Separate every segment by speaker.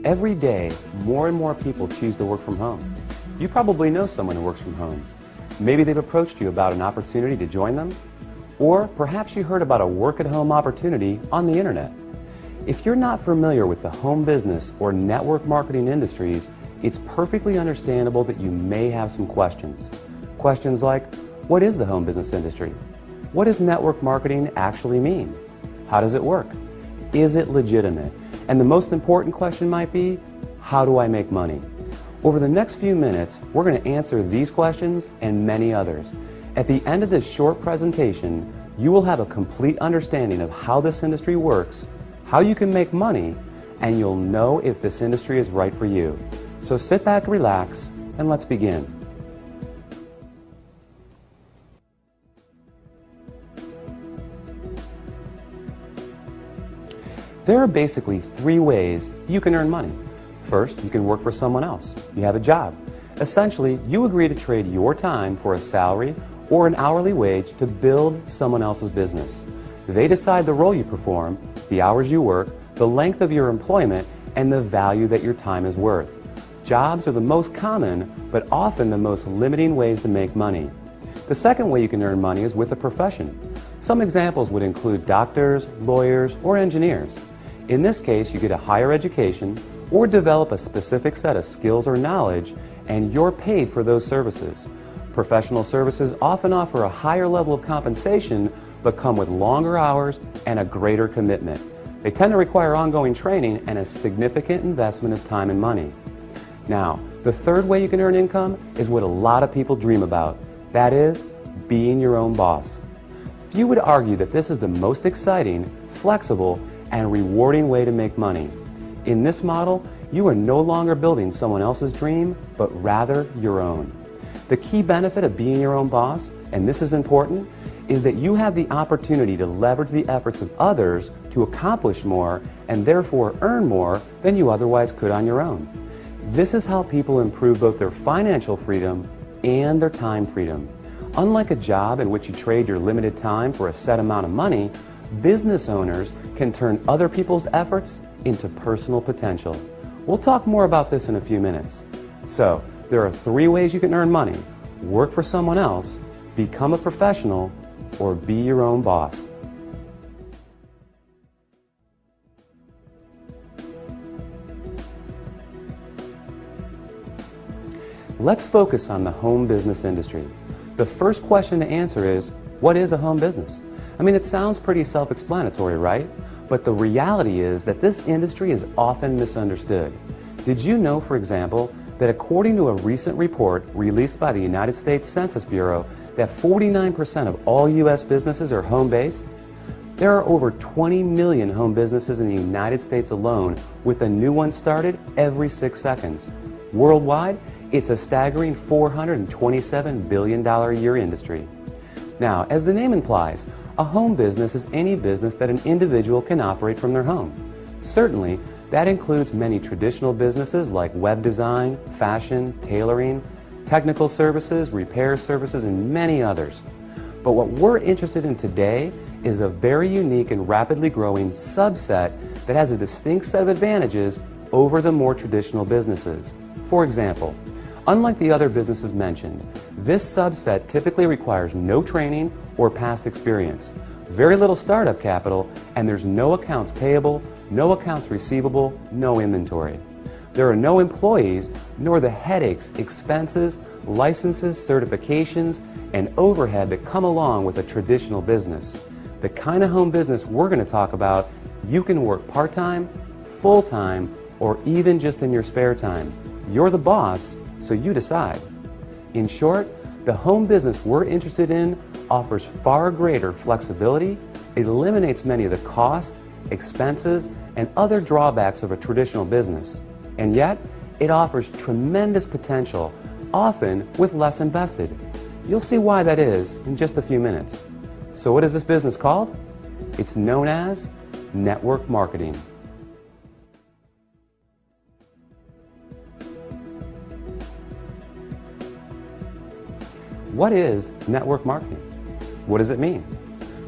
Speaker 1: Every day, more and more people choose to work from home. You probably know someone who works from home. Maybe they've approached you about an opportunity to join them, or perhaps you heard about a work-at-home opportunity on the internet. If you're not familiar with the home business or network marketing industries, it's perfectly understandable that you may have some questions. Questions like, what is the home business industry? What does network marketing actually mean? How does it work? Is it legitimate? And the most important question might be, how do I make money? Over the next few minutes, we're going to answer these questions and many others. At the end of this short presentation, you will have a complete understanding of how this industry works, how you can make money, and you'll know if this industry is right for you. So sit back, relax, and let's begin. There are basically three ways you can earn money. First, you can work for someone else. You have a job. Essentially, you agree to trade your time for a salary or an hourly wage to build someone else's business. They decide the role you perform, the hours you work, the length of your employment, and the value that your time is worth. Jobs are the most common, but often the most limiting ways to make money. The second way you can earn money is with a profession. Some examples would include doctors, lawyers, or engineers. In this case, you get a higher education or develop a specific set of skills or knowledge, and you're paid for those services. Professional services often offer a higher level of compensation, but come with longer hours and a greater commitment. They tend to require ongoing training and a significant investment of time and money. Now, the third way you can earn income is what a lot of people dream about. That is, being your own boss. Few would argue that this is the most exciting, flexible, and rewarding way to make money. In this model, you are no longer building someone else's dream, but rather your own. The key benefit of being your own boss, and this is important, is that you have the opportunity to leverage the efforts of others to accomplish more and therefore earn more than you otherwise could on your own. This is how people improve both their financial freedom and their time freedom. Unlike a job in which you trade your limited time for a set amount of money, business owners can turn other people's efforts into personal potential. We'll talk more about this in a few minutes. So, there are three ways you can earn money: work for someone else, become a professional, or be your own boss. Let's focus on the home business industry. The first question to answer is, what is a home business? I mean, it sounds pretty self-explanatory, right? But the reality is that this industry is often misunderstood. Did you know, for example, that according to a recent report released by the United States Census Bureau, that 49% of all U.S. businesses are home-based? There are over 20 million home businesses in the United States alone, with a new one started every 6 seconds. Worldwide, it's a staggering $427 billion a year industry. Now, as the name implies, a home business is any business that an individual can operate from their home. Certainly, that includes many traditional businesses like web design, fashion, tailoring, technical services, repair services, and many others. But what we're interested in today is a very unique and rapidly growing subset that has a distinct set of advantages over the more traditional businesses. For example, unlike the other businesses mentioned, this subset typically requires no training or past experience, very little startup capital, and there's no accounts payable, no accounts receivable, no inventory. There are no employees, nor the headaches, expenses, licenses, certifications, and overhead that come along with a traditional business. The kind of home business we're going to talk about, you can work part-time, full-time, or even just in your spare time. You're the boss, so you decide. In short, the home business we're interested in offers far greater flexibility, it eliminates many of the costs, expenses, and other drawbacks of a traditional business. And yet, it offers tremendous potential, often with less invested. You'll see why that is in just a few minutes. So what is this business called? It's known as network marketing. What is network marketing? What does it mean?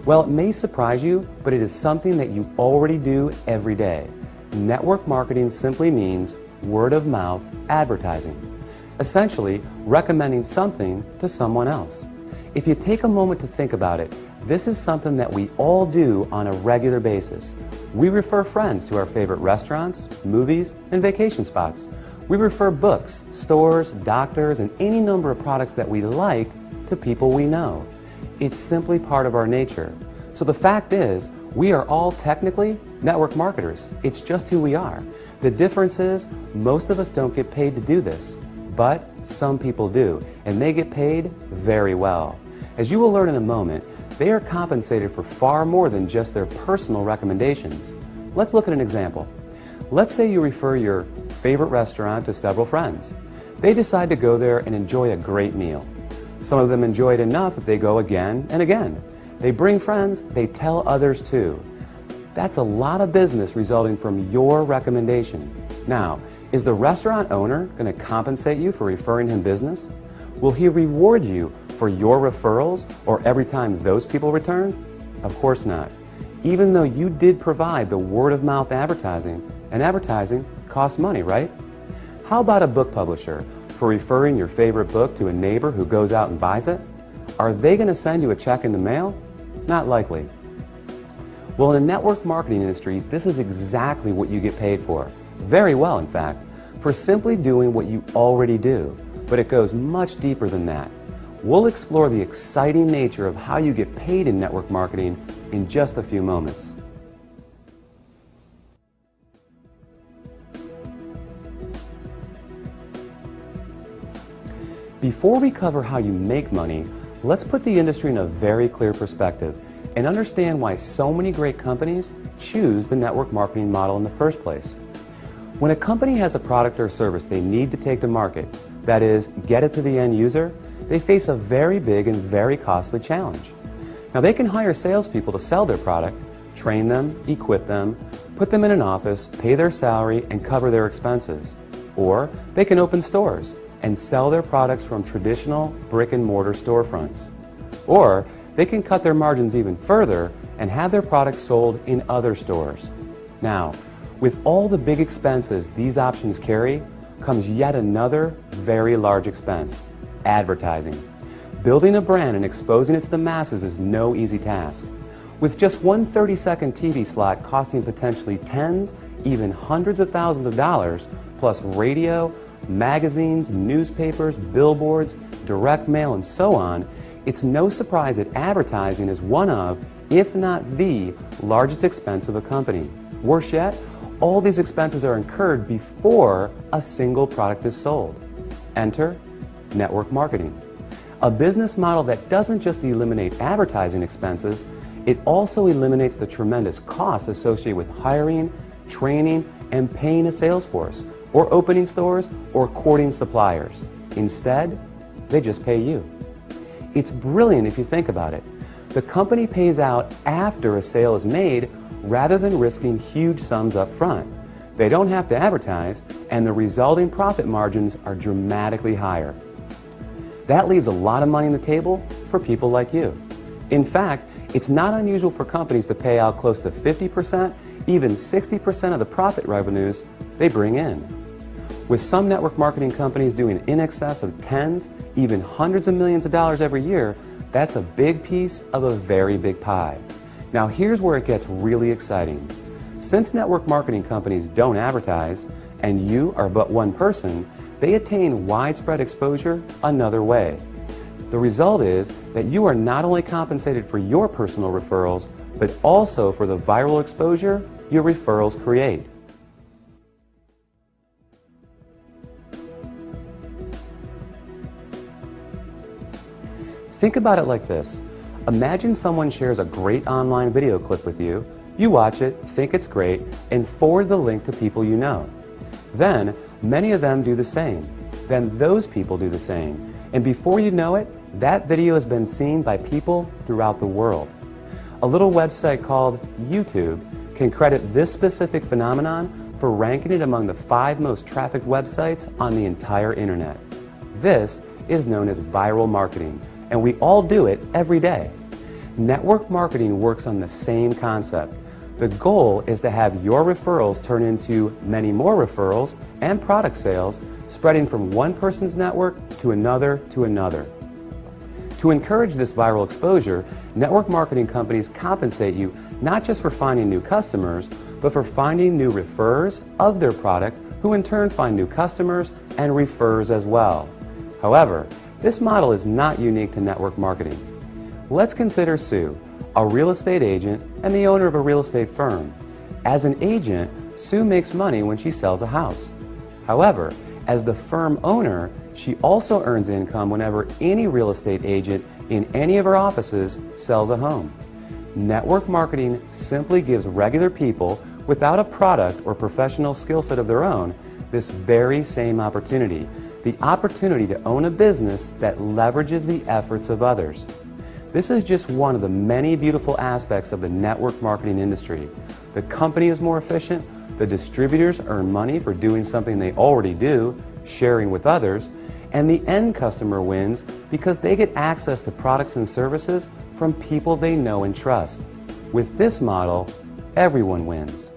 Speaker 1: Well, it may surprise you, but it is something that you already do every day. Network marketing simply means word-of-mouth advertising, essentially recommending something to someone else. If you take a moment to think about it, this is something that we all do on a regular basis. We refer friends to our favorite restaurants, movies, and vacation spots. We refer books, stores, doctors, and any number of products that we like to people we know. It's simply part of our nature. So the fact is, we are all technically network marketers. It's just who we are. The difference is, most of us don't get paid to do this, but some people do, and they get paid very well. As you will learn in a moment, they are compensated for far more than just their personal recommendations. Let's look at an example. Let's say you refer your favorite restaurant to several friends. They decide to go there and enjoy a great meal. Some of them enjoy it enough that they go again and again. They bring friends, they tell others too. That's a lot of business resulting from your recommendation. Now, is the restaurant owner going to compensate you for referring him business? Will he reward you for your referrals or every time those people return? Of course not. Even though you did provide the word-of-mouth advertising, and advertising costs money, right? How about a book publisher for referring your favorite book to a neighbor who goes out and buys it? Are they going to send you a check in the mail? Not likely. Well, in the network marketing industry, this is exactly what you get paid for. Very well, in fact, for simply doing what you already do. But it goes much deeper than that. We'll explore the exciting nature of how you get paid in network marketing in just a few moments. Before we cover how you make money, let's put the industry in a very clear perspective and understand why so many great companies choose the network marketing model in the first place. When a company has a product or service they need to take to market, that is, get it to the end user, they face a very big and very costly challenge. Now, they can hire salespeople to sell their product, train them, equip them, put them in an office, pay their salary, and cover their expenses. Or they can open stores and sell their products from traditional brick-and-mortar storefronts. Or they can cut their margins even further and have their products sold in other stores. Now, with all the big expenses these options carry, comes yet another very large expense: advertising. Building a brand and exposing it to the masses is no easy task. With just one 30-second TV slot costing potentially tens, even hundreds of thousands of dollars, plus radio, magazines, newspapers, billboards, direct mail, and so on, it's no surprise that advertising is one of, if not the, largest expense of a company. Worse yet, all these expenses are incurred before a single product is sold. Enter network marketing. A business model that doesn't just eliminate advertising expenses, it also eliminates the tremendous costs associated with hiring, training, and paying a sales force, or opening stores, or courting suppliers. Instead, they just pay you. It's brilliant if you think about it. The company pays out after a sale is made rather than risking huge sums up front. They don't have to advertise, and the resulting profit margins are dramatically higher. That leaves a lot of money on the table for people like you. In fact, it's not unusual for companies to pay out close to 50%, even 60% of the profit revenues they bring in. With some network marketing companies doing in excess of tens, even hundreds of millions of dollars every year, that's a big piece of a very big pie. Now here's where it gets really exciting. Since network marketing companies don't advertise, and you are but one person, they attain widespread exposure another way. The result is that you are not only compensated for your personal referrals, but also for the viral exposure your referrals create. Think about it like this. Imagine someone shares a great online video clip with you. You watch it, think it's great, and forward the link to people you know. Then, many of them do the same. Then those people do the same. And before you know it, that video has been seen by people throughout the world. A little website called YouTube can credit this specific phenomenon for ranking it among the 5 most trafficked websites on the entire internet. This is known as viral marketing, and we all do it every day. Network marketing works on the same concept. The goal is to have your referrals turn into many more referrals and product sales, spreading from one person's network to another to another. To encourage this viral exposure, network marketing companies compensate you not just for finding new customers, but for finding new referrers of their product, who in turn find new customers and refers as well. However, this model is not unique to network marketing. Let's consider Sue, a real estate agent and the owner of a real estate firm. As an agent, Sue makes money when she sells a house. However, as the firm owner, she also earns income whenever any real estate agent in any of her offices sells a home. Network marketing simply gives regular people without a product or professional skill set of their own this very same opportunity, the opportunity to own a business that leverages the efforts of others. This is just one of the many beautiful aspects of the network marketing industry. The company is more efficient, the distributors earn money for doing something they already do, sharing with others, and the end customer wins because they get access to products and services from people they know and trust. With this model, everyone wins.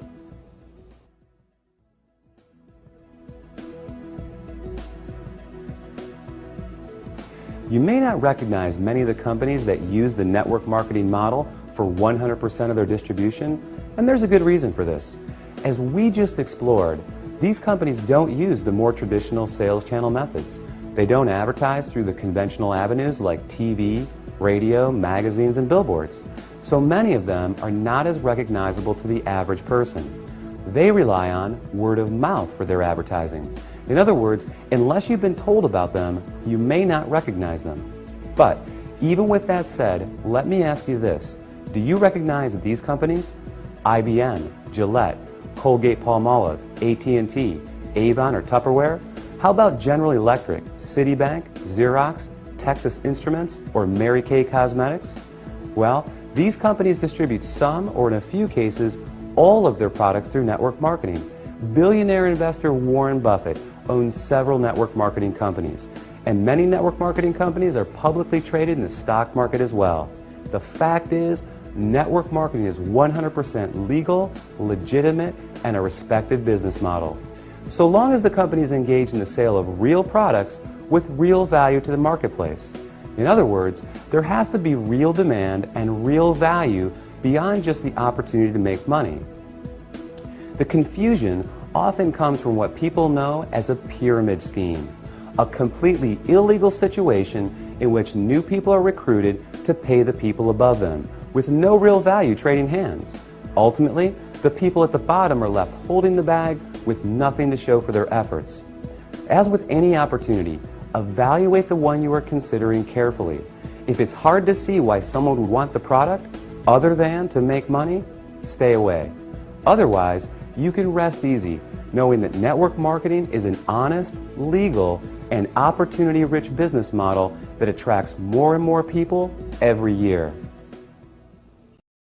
Speaker 1: You may not recognize many of the companies that use the network marketing model for 100% of their distribution, and there's a good reason for this. As we just explored, these companies don't use the more traditional sales channel methods. They don't advertise through the conventional avenues like TV, radio, magazines, and billboards. So many of them are not as recognizable to the average person. They rely on word of mouth for their advertising. In other words, unless you've been told about them, you may not recognize them. But even with that said, let me ask you this. Do you recognize these companies? IBM, Gillette, Colgate-Palmolive, AT&T, Avon, or Tupperware? How about General Electric, Citibank, Xerox, Texas Instruments, or Mary Kay Cosmetics? Well, these companies distribute some, or in a few cases, all of their products through network marketing. Billionaire investor Warren Buffett owns several network marketing companies, and many network marketing companies are publicly traded in the stock market as well. The fact is, network marketing is 100% legal, legitimate, and a respected business model. So long as the company is engaged in the sale of real products with real value to the marketplace. In other words, there has to be real demand and real value beyond just the opportunity to make money. The confusion often comes from what people know as a pyramid scheme, a completely illegal situation in which new people are recruited to pay the people above them, with no real value trading hands. Ultimately, the people at the bottom are left holding the bag with nothing to show for their efforts. As with any opportunity, evaluate the one you are considering carefully. If it's hard to see why someone would want the product other than to make money, stay away. Otherwise, you can rest easy knowing that network marketing is an honest, legal, and opportunity-rich business model that attracts more and more people every year.